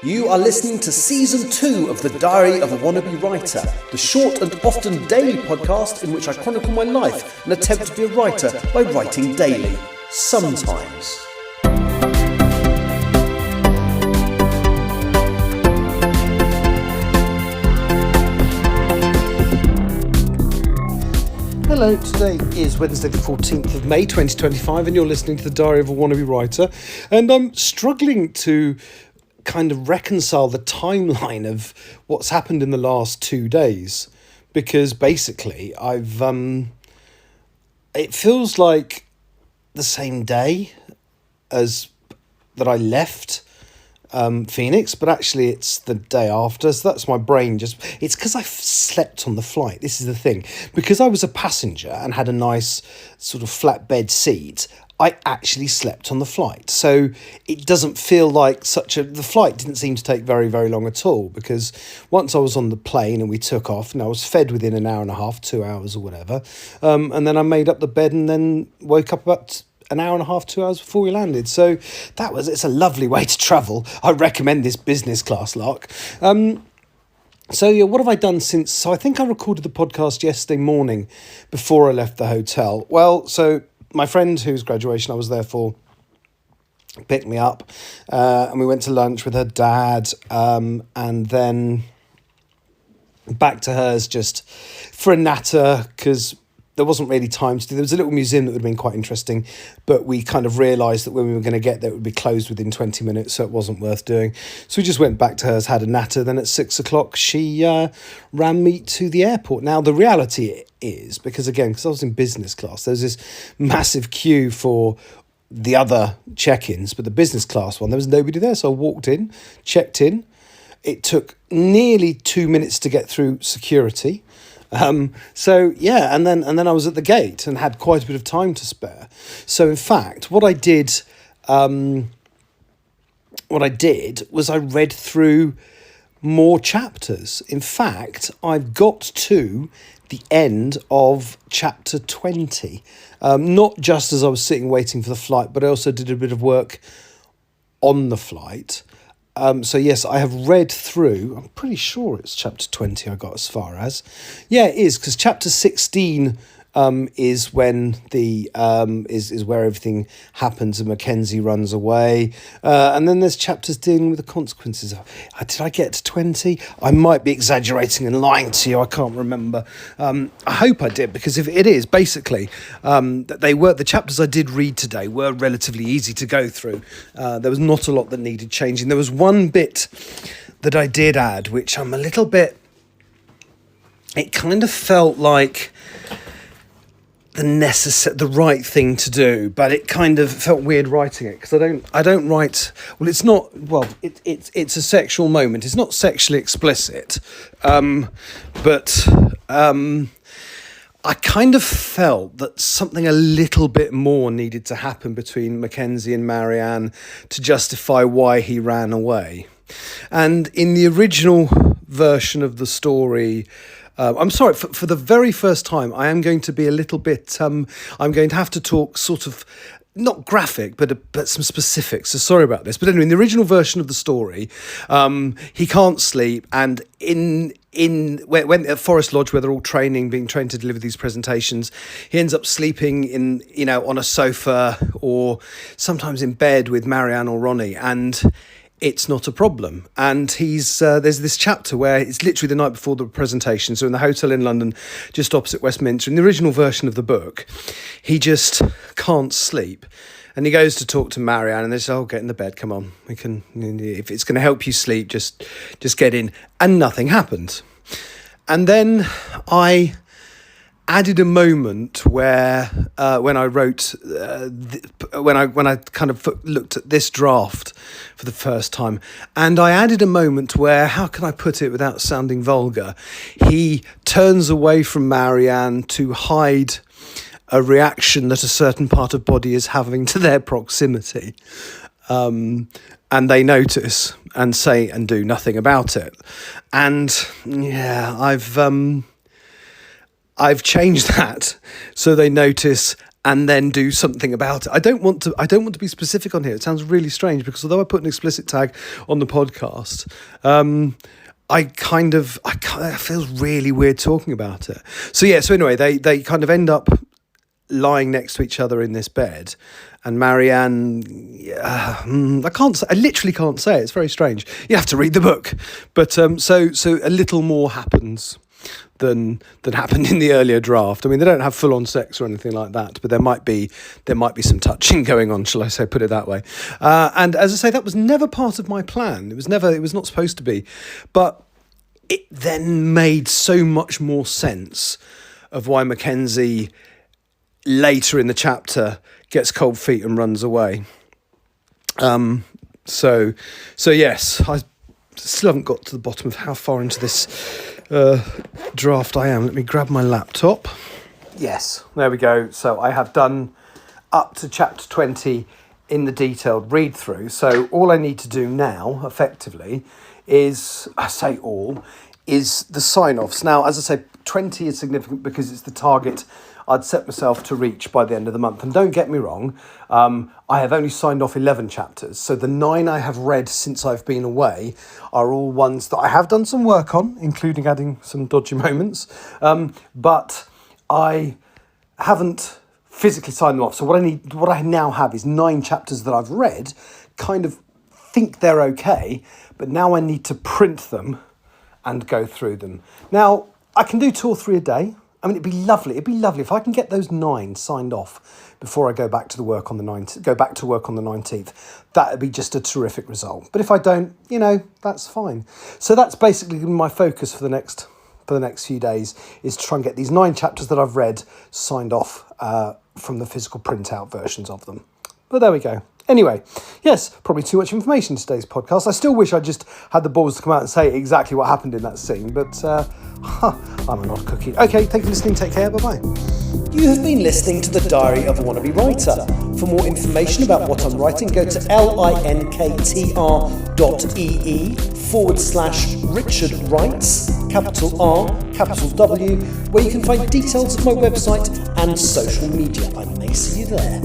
You are listening to Season 2 of The Diary of a Wannabe Writer, the short and often daily podcast in which I chronicle my life and attempt to be a writer by writing daily. Sometimes. Hello, today is Wednesday the 14th of May 2025 and you're listening to The Diary of a Wannabe Writer, and I'm struggling to kind of reconcile the timeline of what's happened in the last 2 days, because basically it feels like the same day as that I left Phoenix, but actually it's the day after, so that's my brain it's because I slept on the flight. This is the thing, because I was a passenger and had a nice sort of flatbed seat, I actually slept on the flight, so it doesn't feel like the flight didn't seem to take very, very long at all, because once I was on the plane and we took off, and I was fed within an hour and a half, 2 hours or whatever, and then I made up the bed and then woke up about an hour and a half, 2 hours before we landed. So it's a lovely way to travel. I recommend this business class lark. So yeah, what have I done since? So I think I recorded the podcast yesterday morning before I left the hotel. Well, so my friend whose graduation I was there for picked me up, and we went to lunch with her dad, and then back to hers just for a natter, because there wasn't really time to do. There was a little museum that would have been quite interesting, but we kind of realised that when we were going to get there, it would be closed within 20 minutes, so it wasn't worth doing. So we just went back to hers, had a natter. Then at 6 o'clock, she ran me to the airport. Now, the reality is, because I was in business class, there was this massive queue for the other check-ins, but the business class one, there was nobody there. So I walked in, checked in. It took nearly 2 minutes to get through security. So yeah, and then I was at the gate and had quite a bit of time to spare. So in fact, what I did was I read through more chapters. In fact, I've got to the end of chapter 20, not just as I was sitting waiting for the flight, but I also did a bit of work on the flight. So yes, I have read through, I'm pretty sure it's chapter 20 I got as far as. Yeah, it is, because chapter 16 is when the is where everything happens and Mackenzie runs away. And then there's chapters dealing with the consequences. Did I get to 20? I might be exaggerating and lying to you, I can't remember. I hope I did, because if it is, basically, the chapters I did read today were relatively easy to go through. There was not a lot that needed changing. There was one bit that I did add, which I'm a little bit... It kind of felt like the right thing to do, but it kind of felt weird writing it, because I don't write, well, it's not, well, it's a sexual moment. It's not sexually explicit, but I kind of felt that something a little bit more needed to happen between Mackenzie and Marianne to justify why he ran away. And in the original version of the story, I'm sorry, for the very first time, I am going to be a little bit, I'm going to have to talk sort of, not graphic, but some specifics, so sorry about this. But anyway, in the original version of the story, he can't sleep, and when at Forest Lodge, where they're all being trained to deliver these presentations, he ends up sleeping on a sofa or sometimes in bed with Marianne or Ronnie, and it's not a problem. And there's this chapter where it's literally the night before the presentation, so in the hotel in London, just opposite Westminster. In the original version of the book, he just can't sleep. And he goes to talk to Marianne, and they say, get in the bed, come on. We can, if it's going to help you sleep, just get in. And nothing happened. And then I added a moment where when I wrote when I kind of looked at this draft for the first time, and I added a moment where, how can I put it without sounding vulgar, he turns away from Marianne to hide a reaction that a certain part of body is having to their proximity, and they notice and say and do nothing about it. And yeah, I've changed that so they notice and then do something about it. I don't want to be specific on here. It sounds really strange because although I put an explicit tag on the podcast, it feels really weird talking about it. So anyway, they kind of end up lying next to each other in this bed, and Marianne, I literally can't say it. It's very strange. You have to read the book, but so a little more happens than happened in the earlier draft. I mean, they don't have full on sex or anything like that, but there might be some touching going on, shall I say, put it that way. And as I say, that was never part of my plan. It was not supposed to be, but it then made so much more sense of why Mackenzie later in the chapter gets cold feet and runs away. So yes, I still haven't got to the bottom of how far into this draft I am. Let me grab my laptop. Yes, there we go. So I have done up to chapter 20 in the detailed read through. So all I need to do now, effectively, is the sign-offs. Now, as I say, 20 is significant because it's the target I'd set myself to reach by the end of the month. And don't get me wrong, I have only signed off 11 chapters. So the 9 I have read since I've been away are all ones that I have done some work on, including adding some dodgy moments. But I haven't physically signed them off. So what I now have is 9 chapters that I've read, kind of think they're okay, but now I need to print them and go through them. Now, I can do 2 or 3 a day. I mean, it'd be lovely if I can get those 9 signed off before I go back to work on the 19th. That'd be just a terrific result. But if I don't, that's fine. So that's basically my focus for the next few days, is to try and get these 9 chapters that I've read signed off from the physical printout versions of them. But there we go. Anyway, yes, probably too much information in today's podcast. I still wish I just had the balls to come out and say exactly what happened in that scene, but I'm an odd cookie. Okay, thank you for listening. Take care. Bye-bye. You have been listening to The Diary of a Wannabe Writer. For more information about what I'm writing, go to linktr.ee/Richard Writes, capital R, capital W, where you can find details of my website and social media. I may see you there.